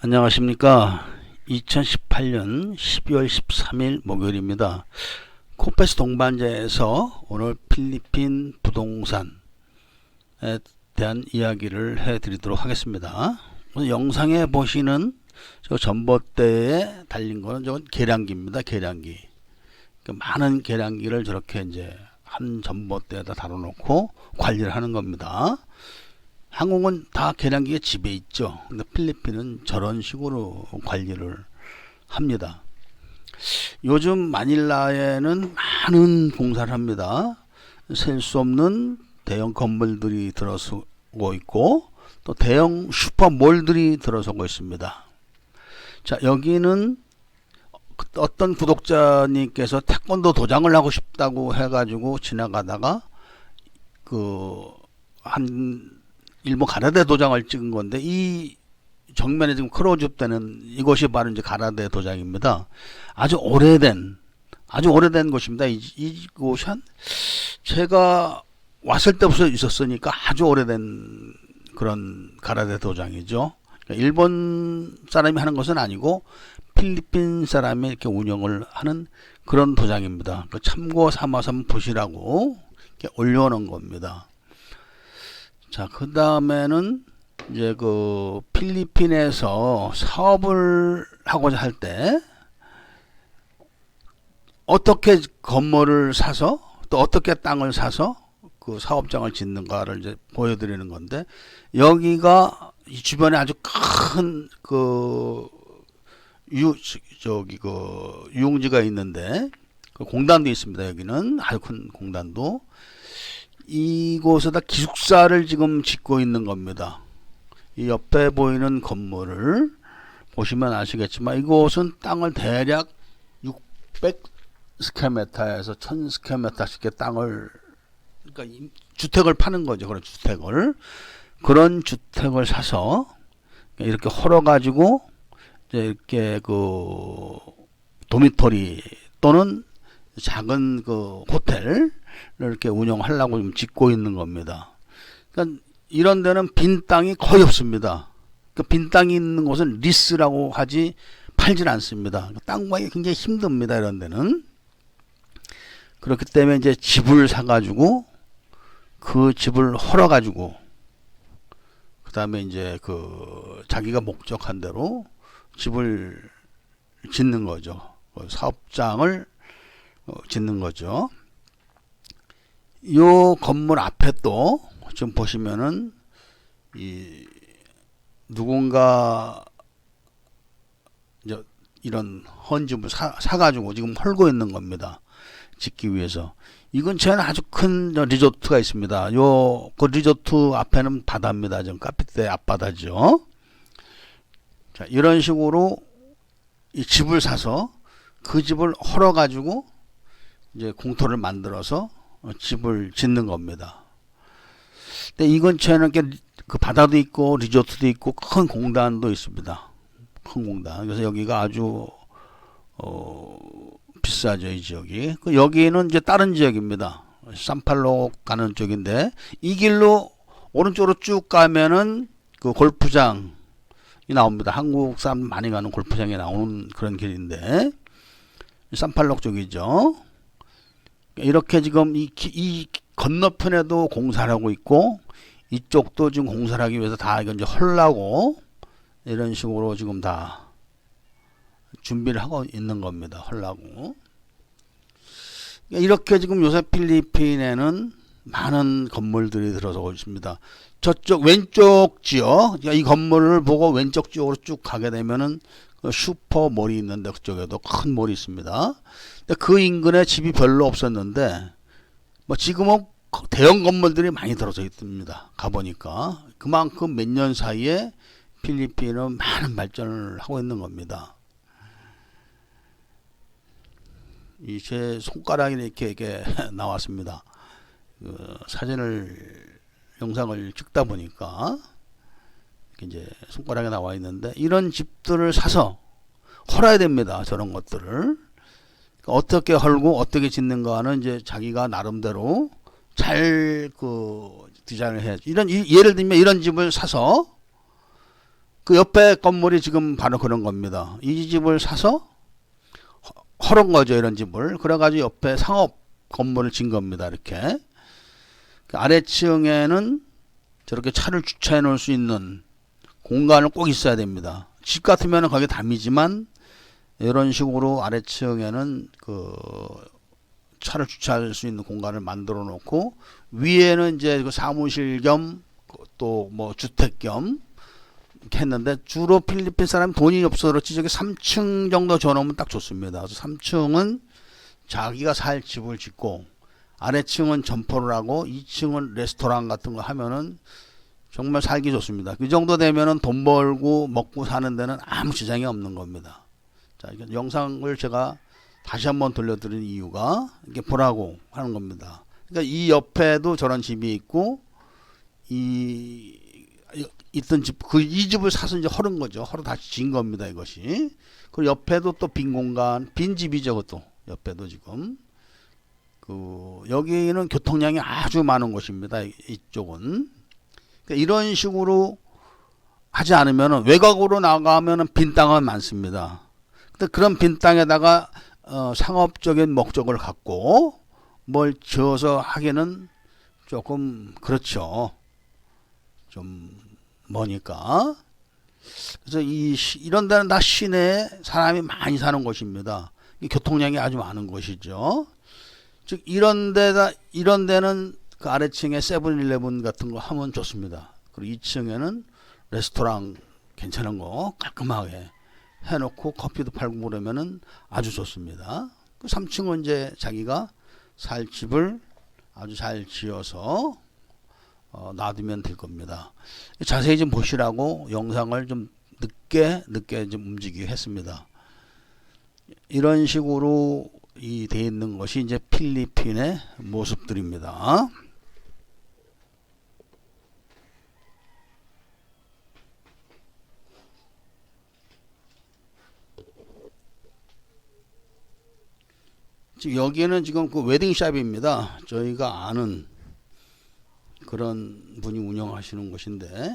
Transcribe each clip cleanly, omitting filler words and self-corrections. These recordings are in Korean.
안녕하십니까. 2018년 12월 13일 목요일입니다. 코페스 동반자에서 오늘 필리핀 부동산에 대한 이야기를 해드리도록 하겠습니다. 오늘 영상에 보시는 저 전봇대에 달린 거는 저건 계량기입니다. 계량기. 많은 계량기를 저렇게 이제 한 전봇대에다 달아놓고 관리를 하는 겁니다. 한국은 다 계량기가 집에 있죠. 근데 필리핀은 저런 식으로 관리를 합니다. 요즘 마닐라에는 많은 공사를 합니다. 셀 수 없는 대형 건물들이 들어서고 있고 또 대형 슈퍼몰들이 들어서고 있습니다. 자, 여기는 어떤 구독자님께서 태권도 도장을 하고 싶다고 해가지고 지나가다가 일본 가라데 도장을 찍은 건데, 이 정면에 지금 크로즈업 되는 이곳이 바로 이제 가라데 도장입니다. 아주 오래된 곳입니다. 이곳이 제가 왔을 때부터 있었으니까 아주 오래된 그런 가라데 도장이죠. 그러니까 일본 사람이 하는 것은 아니고 필리핀 사람이 이렇게 운영을 하는 그런 도장입니다. 참고 삼아서 한번 보시라고 이렇게 올려놓은 겁니다. 자, 그 다음에는 이제 필리핀에서 사업을 하고자 할 때 어떻게 건물을 사서 또 어떻게 땅을 사서 그 사업장을 짓는가를 이제 보여드리는 건데, 여기가 이 주변에 아주 큰 유흥지가 있는데, 공단도 있습니다. 여기는 아주 큰 공단도. 이곳에다 기숙사를 지금 짓고 있는 겁니다. 이 옆에 보이는 건물을 보시면 아시겠지만 이곳은 땅을 대략 600스퀘어미터에서 1000스퀘어미터씩의 땅을, 그러니까 주택을 파는 거죠. 그런 주택을 사서 이렇게 헐어가지고 이렇게 도미토리 또는 작은 호텔을 이렇게 운영하려고 좀 짓고 있는 겁니다. 그러니까 이런 데는 빈 땅이 거의 없습니다. 그러니까 빈 땅이 있는 곳은 리스라고 하지 팔질 않습니다. 땅 구하기 굉장히 힘듭니다. 이런 데는. 그렇기 때문에 이제 집을 사가지고 그 집을 헐어가지고 그 다음에 이제 자기가 목적한 대로 집을 짓는 거죠. 사업장을 짓는 거죠. 요 건물 앞에 또 지금 보시면은 누군가 이런 헌집을 사가지고 지금 헐고 있는 겁니다. 짓기 위해서. 이 근처에는 아주 큰 리조트가 있습니다. 그 리조트 앞에는 바다입니다. 지금 카피대 앞바다죠. 자, 이런 식으로 이 집을 사서 그 집을 헐어가지고 이제 공터를 만들어서 집을 짓는 겁니다. 근데 이 근처에는 그 바다도 있고 리조트도 있고 큰 공단도 있습니다. 큰 공단. 그래서 여기가 아주 비싸죠, 이 지역이. 여기는 이제 다른 지역입니다. 산팔로 가는 쪽인데, 이 길로 오른쪽으로 쭉 가면은 그 골프장이 나옵니다. 한국 사람 많이 가는 골프장에 나오는 그런 길인데, 산팔로 쪽이죠. 이렇게 지금 이 건너편에도 공사를 하고 있고 이쪽도 지금 공사를 하기 위해서 다 이제 헐라고 이런 식으로 지금 다 준비를 하고 있는 겁니다. 헐라고. 이렇게 지금 요새 필리핀에는 많은 건물들이 들어서고 있습니다. 저쪽 왼쪽 지역, 이 건물을 보고 왼쪽 지역으로 쭉 가게 되면은 슈퍼몰이 있는데 그쪽에도 큰 몰이 있습니다. 그 인근에 집이 별로 없었는데 지금은 대형 건물들이 많이 들어서 있습니다. 가보니까 그만큼 몇 년 사이에 필리핀은 많은 발전을 하고 있는 겁니다. 제 손가락이 이렇게 나왔습니다. 영상을 찍다 보니까 이제 손가락에 나와 있는데, 이런 집들을 사서 헐어야 됩니다. 저런 것들을. 어떻게 헐고 어떻게 짓는가는 이제 자기가 나름대로 잘 디자인을 해야지. 예를 들면 이런 집을 사서 그 옆에 건물이 지금 바로 그런 겁니다. 이 집을 사서 허른 거죠, 이런 집을. 그래가지고 옆에 상업 건물을 진 겁니다, 이렇게. 아래층에는 저렇게 차를 주차해 놓을 수 있는 공간을 꼭 있어야 됩니다. 집 같으면 거기 담이지만 이런 식으로 아래층에는 그 차를 주차할 수 있는 공간을 만들어 놓고 위에는 이제 그 사무실 겸 또 뭐 주택 겸 이렇게 했는데 주로 필리핀 사람 돈이 없어서 그렇지 저기 3층 정도 줘놓으면 딱 좋습니다. 그래서 3층은 자기가 살 집을 짓고 아래층은 점포를 하고 2층은 레스토랑 같은 거 하면은 정말 살기 좋습니다. 그 정도 되면은 돈 벌고 먹고 사는 데는 아무 지장이 없는 겁니다. 자, 이거 영상을 제가 다시 한번 돌려드린 이유가 이렇게 보라고 하는 겁니다. 그러니까 이 옆에도 저런 집이 있고 있던 집, 이 집을 사서 이제 헐은 거죠. 헐어 다시 진 겁니다, 이것이. 그리고 옆에도 또 빈 공간, 빈 집이죠, 그것도. 옆에도 지금. 여기는 교통량이 아주 많은 곳입니다, 이쪽은. 그러니까 이런 식으로 하지 않으면 외곽으로 나가면 빈 땅은 많습니다. 근데 그런 빈 땅에다가 상업적인 목적을 갖고 뭘 지어서 하기는 조금 그렇죠. 좀 머니까. 그래서 이런 데는 다 시내에 사람이 많이 사는 곳입니다. 교통량이 아주 많은 곳이죠. 즉 이런 데는 그 아래층에 세븐일레븐 같은 거 하면 좋습니다. 그리고 2층에는 레스토랑 괜찮은 거 깔끔하게 해놓고 커피도 팔고 그러면은 아주 좋습니다. 그 3층은 이제 자기가 살 집을 아주 잘 지어서 놔두면 될 겁니다. 자세히 좀 보시라고 영상을 좀 늦게 좀 움직이게 했습니다. 이런 식으로 돼 있는 것이 이제 필리핀의 모습들입니다. 여기는 지금 그 웨딩샵입니다. 저희가 아는 그런 분이 운영하시는 곳인데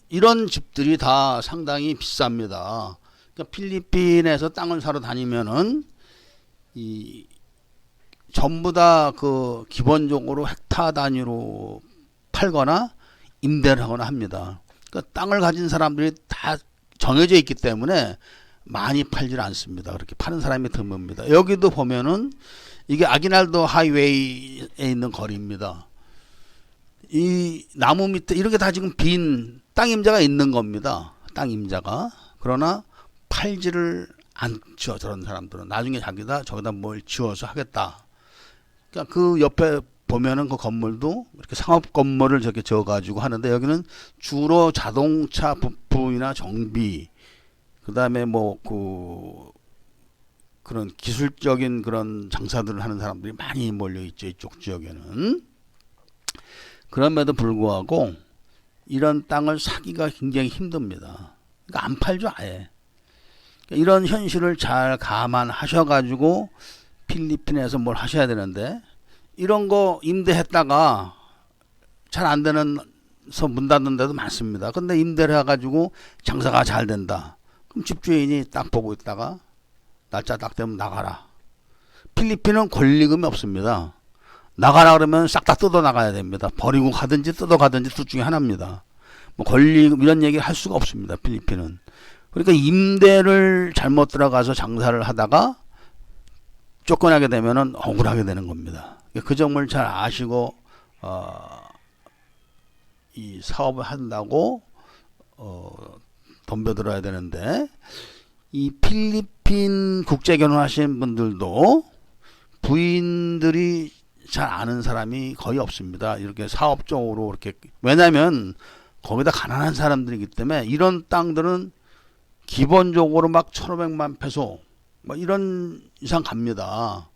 이런 집들이 다 상당히 비쌉니다. 그러니까 필리핀에서 땅을 사러 다니면은 전부 다 그 기본적으로 헥타 단위로 팔거나 임대를 하거나 합니다. 그러니까 땅을 가진 사람들이 다 정해져 있기 때문에 많이 팔질 않습니다. 그렇게 파는 사람이 드뭅니다. 여기도 보면은 이게 아기날도 하이웨이에 있는 거리입니다. 이 나무 밑에 이렇게 다 지금 빈 땅 임자가 있는 겁니다. 땅 임자가. 그러나 팔지를 않죠. 저런 사람들은 나중에 자기다 저기다 뭘 지어서 하겠다. 그러니까 그 옆에 보면은 그 건물도 이렇게 상업 건물을 저렇게 지어가지고 하는데 여기는 주로 자동차 부품이나 정비, 그 다음에 뭐 그런 기술적인 그런 장사들을 하는 사람들이 많이 몰려 있죠. 이쪽 지역에는. 그럼에도 불구하고 이런 땅을 사기가 굉장히 힘듭니다. 그러니까 안 팔죠, 아예. 이런 현실을 잘 감안하셔가지고 필리핀에서 뭘 하셔야 되는데 이런 거 임대했다가 잘 안 되는서 문 닫는 데도 많습니다. 근데 임대를 해가지고 장사가 잘 된다. 그럼 집주인이 딱 보고 있다가 날짜 딱 되면 나가라. 필리핀은 권리금이 없습니다. 나가라 그러면 싹 다 뜯어 나가야 됩니다. 버리고 가든지 뜯어 가든지 둘 중에 하나입니다. 뭐 권리금 이런 얘기 할 수가 없습니다. 필리핀은. 그러니까 임대를 잘못 들어가서 장사를 하다가 쫓겨나게 되면은 억울하게 되는 겁니다. 그 점을 잘 아시고 이 사업을 한다고 덤벼들어야 되는데 이 필리핀 국제 결혼하시는 분들도 부인들이 잘 아는 사람이 거의 없습니다. 이렇게 사업적으로 이렇게 왜냐하면 거기다 가난한 사람들이기 때문에 이런 땅들은 기본적으로 막 1,500만 페소 뭐 이런 이상 갑니다.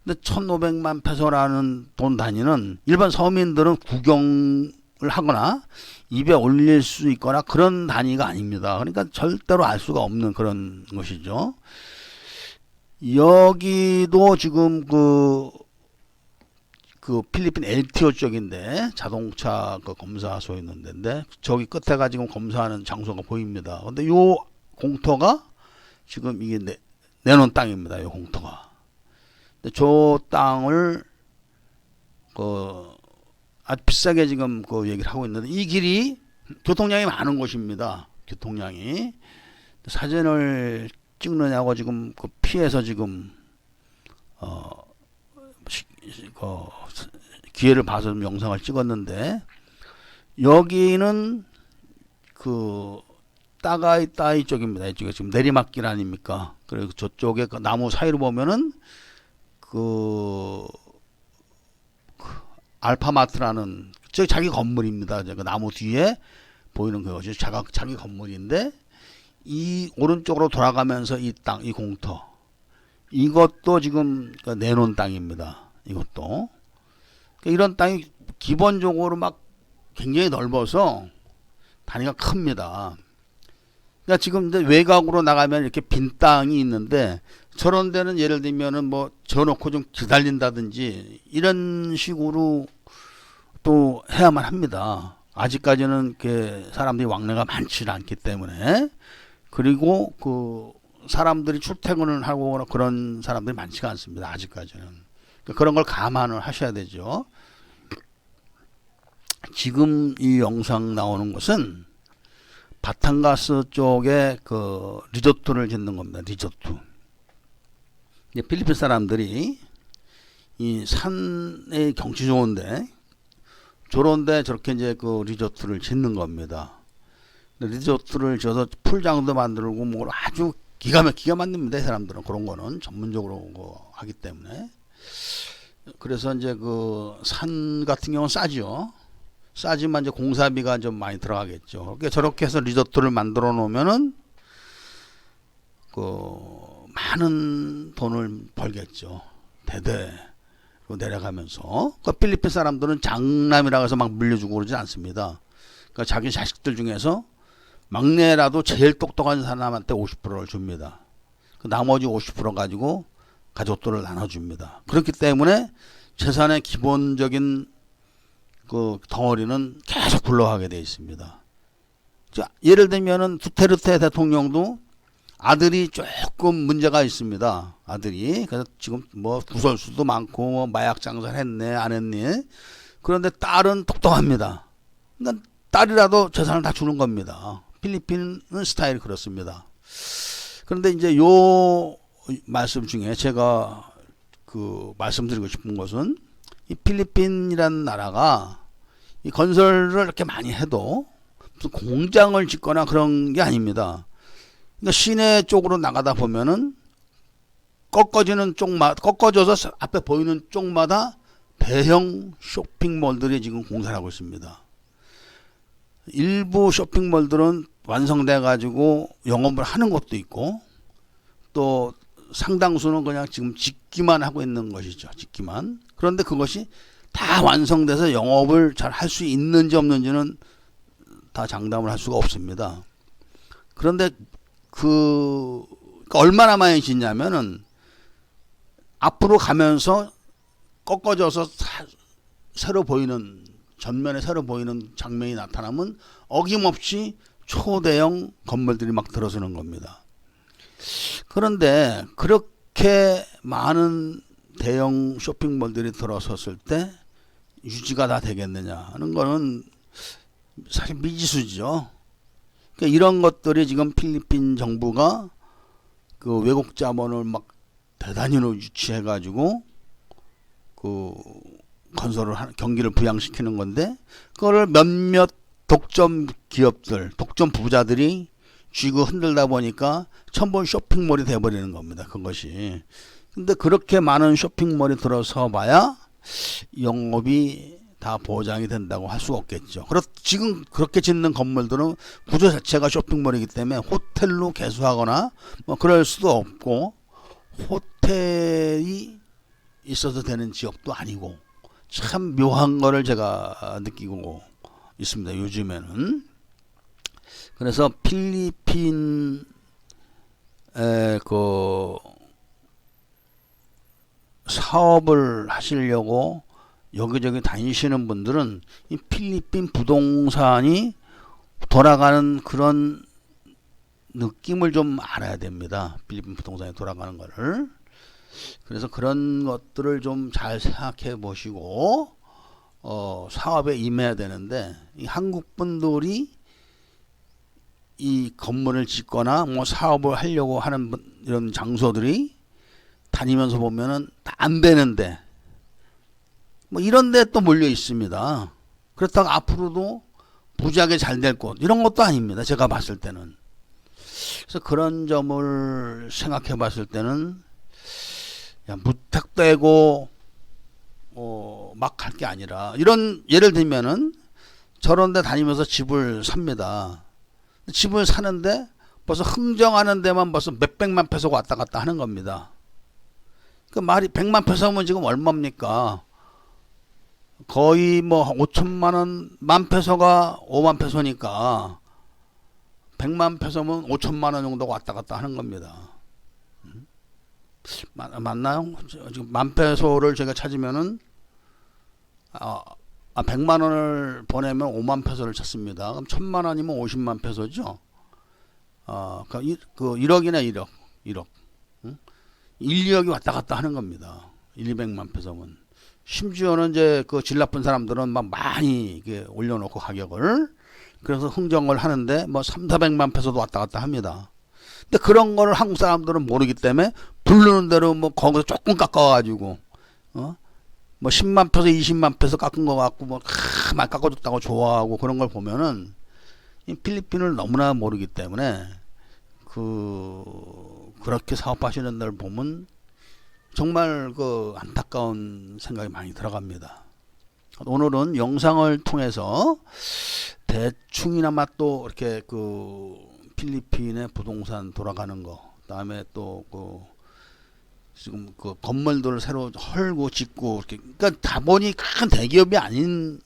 근데 1,500만 페소라는 돈 단위는 일반 서민들은 구경을 하거나 입에 올릴 수 있거나 그런 단위가 아닙니다. 그러니까 절대로 알 수가 없는 그런 것이죠. 여기도 지금 그 필리핀 LTO 쪽인데 자동차 그 검사소 있는 데인데 저기 끝에가 지금 검사하는 장소가 보입니다. 근데 요 공터가 지금 이게 내놓은 땅입니다. 요 공터가. 근데 저 땅을 그 아주 비싸게 지금 그 얘기를 하고 있는데 이 길이 교통량이 많은 곳입니다. 교통량이 사진을 찍느냐고 지금 그 피해서 지금 그 기회를 봐서 좀 영상을 찍었는데 여기는 그 따가이 쪽입니다. 이쪽에 지금 내리막길 아닙니까? 그리고 저쪽에 그 나무 사이로 보면은 그 알파마트라는 저 자기 건물입니다. 그 나무 뒤에 보이는 그것이 자기 건물인데 이 오른쪽으로 돌아가면서 이 땅, 이 공터 이것도 지금 내놓은 땅입니다. 이것도 이런 땅이 기본적으로 막 굉장히 넓어서 단위가 큽니다. 그러니까 지금 이제 외곽으로 나가면 이렇게 빈 땅이 있는데 저런 데는 예를 들면은 뭐 져놓고 좀 기다린다든지 이런 식으로 또 해야만 합니다. 아직까지는 그 사람들이 왕래가 많지 않기 때문에 그리고 그 사람들이 출퇴근을 하고 그런 사람들이 많지가 않습니다. 아직까지는 그러니까 그런 걸 감안을 하셔야 되죠. 지금 이 영상 나오는 것은 바탄가스 쪽에 그 리조트를 짓는 겁니다. 리조트. 필리핀 사람들이 이 산의 경치 좋은데 저런데 저렇게 이제 그 리조트를 짓는 겁니다. 리조트를 지어서 풀장도 만들고 뭐 아주 기가 만듭니다. 이 사람들은 그런 거는 전문적으로 하기 때문에. 그래서 이제 그 산 같은 경우는 싸죠. 싸지만 이제 공사비가 좀 많이 들어가겠죠. 그러니까 저렇게 해서 리조트를 만들어 놓으면은 그 많은 돈을 벌겠죠. 대대로 내려가면서. 그 필리핀 사람들은 장남이라고 해서 막 물려주고 그러지 않습니다. 그러니까 자기 자식들 중에서 막내라도 제일 똑똑한 사람한테 50%를 줍니다. 그 나머지 50% 가지고 가족들을 나눠줍니다. 그렇기 때문에 재산의 기본적인 그 덩어리는 계속 굴러가게 되어 있습니다. 자, 예를 들면은 두테르테 대통령도 아들이 조금 문제가 있습니다. 아들이. 그래서 지금 뭐 구설수도 많고 뭐 마약 장사를 했네 안 했네. 그런데 딸은 똑똑합니다. 그러니까 딸이라도 재산을 다 주는 겁니다. 필리핀은 스타일이 그렇습니다. 그런데 이제 요 말씀 중에 제가 그 말씀드리고 싶은 것은 이 필리핀이라는 나라가 이 건설을 이렇게 많이 해도 무슨 공장을 짓거나 그런 게 아닙니다. 그러니까 시내 쪽으로 나가다 보면은 꺾어져서 앞에 보이는 쪽마다 대형 쇼핑몰들이 지금 공사를 하고 있습니다. 일부 쇼핑몰들은 완성돼 가지고 영업을 하는 것도 있고 또 상당수는 그냥 지금 짓기만 하고 있는 것이죠. 짓기만. 그런데 그것이 다 완성돼서 영업을 잘 할 수 있는지 없는지는 다 장담을 할 수가 없습니다. 그런데 그러니까 얼마나 많이 짓냐면은 앞으로 가면서 꺾어져서 새로 보이는 전면에 새로 보이는 장면이 나타나면 어김없이 초대형 건물들이 막 들어서는 겁니다. 그런데 그렇게 많은 대형 쇼핑몰들이 들어섰을 때 유지가 다 되겠느냐 하는 거는 사실 미지수죠. 그러니까 이런 것들이 지금 필리핀 정부가 그 외국 자본을 막 대단히로 유치해 가지고 그 건설을 경기를 부양시키는 건데 그거를 몇몇 독점 기업들, 독점 부자들이 쥐고 흔들다 보니까 천번 쇼핑몰이 돼버리는 겁니다. 그것이. 근데 그렇게 많은 쇼핑몰이 들어서 봐야 영업이 다 보장이 된다고 할 수가 없겠죠. 지금 그렇게 짓는 건물들은 구조 자체가 쇼핑몰이기 때문에 호텔로 개수하거나 뭐 그럴 수도 없고 호텔이 있어도 되는 지역도 아니고 참 묘한 거를 제가 느끼고 있습니다. 요즘에는. 그래서 필리핀의 그 사업을 하시려고 여기저기 다니시는 분들은 이 필리핀 부동산이 돌아가는 그런 느낌을 좀 알아야 됩니다. 필리핀 부동산이 돌아가는 거를. 그래서 그런 것들을 좀 잘 생각해 보시고 사업에 임해야 되는데, 이 한국 분들이 이 건물을 짓거나 뭐 사업을 하려고 하는 이런 장소들이 다니면서 보면은 다 안 되는데 뭐 이런 데 또 몰려 있습니다. 그렇다고 앞으로도 부지하게 잘 될 곳 이런 것도 아닙니다. 제가 봤을 때는. 그래서 그런 점을 생각해 봤을 때는 무턱대고 막 할 게 아니라, 이런 예를 들면은 저런 데 다니면서 집을 삽니다. 집을 사는데 벌써 흥정하는 데만 벌써 몇백만 페소가 왔다 갔다 하는 겁니다. 그 말이 100만 페소면 지금 얼마입니까? 거의 뭐 5천만 원, 만 페소가 5만 페소니까 100만 페소면 5천만 원 정도가 왔다 갔다 하는 겁니다. 맞나요? 지금 만 페소를 제가 찾으면은 100만 원을 보내면 5만 페소를 찾습니다. 그럼 1000만 원이면 50만 페소죠. 그 1억이나 1억. 1, 2억이 왔다 갔다 하는 겁니다. 1, 200만 페소면. 심지어는 이제 그 질 나쁜 사람들은 막 많이 이게 올려놓고 가격을, 그래서 흥정을 하는데 뭐 3, 400만 페소도 왔다 갔다 합니다. 근데 그런 거를 한국 사람들은 모르기 때문에 부르는 대로 뭐 거기서 조금 깎아가지고 뭐 10만 페소, 20만 페소 깎은 거 갖고 뭐 많이 깎아줬다고 좋아하고, 그런 걸 보면은 이 필리핀을 너무나 모르기 때문에 그렇게 사업하시는 날 보면 정말 그 안타까운 생각이 많이 들어갑니다. 오늘은 영상을 통해서 대충이나마 또 이렇게 그 필리핀의 부동산 돌아가는 거, 그다음에 또 지금 그 건물들을 새로 헐고 짓고 이렇게, 그러니까 다본이 큰 대기업이 아닌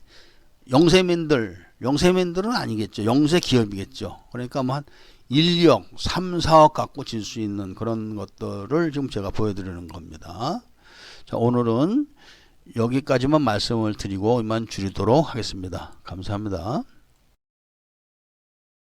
영세민들은 아니겠죠. 영세 기업이겠죠. 그러니까 뭐 한 1, 2억, 3, 4억 갖고 질 수 있는 그런 것들을 지금 제가 보여드리는 겁니다. 자, 오늘은 여기까지만 말씀을 드리고 이만 줄이도록 하겠습니다. 감사합니다.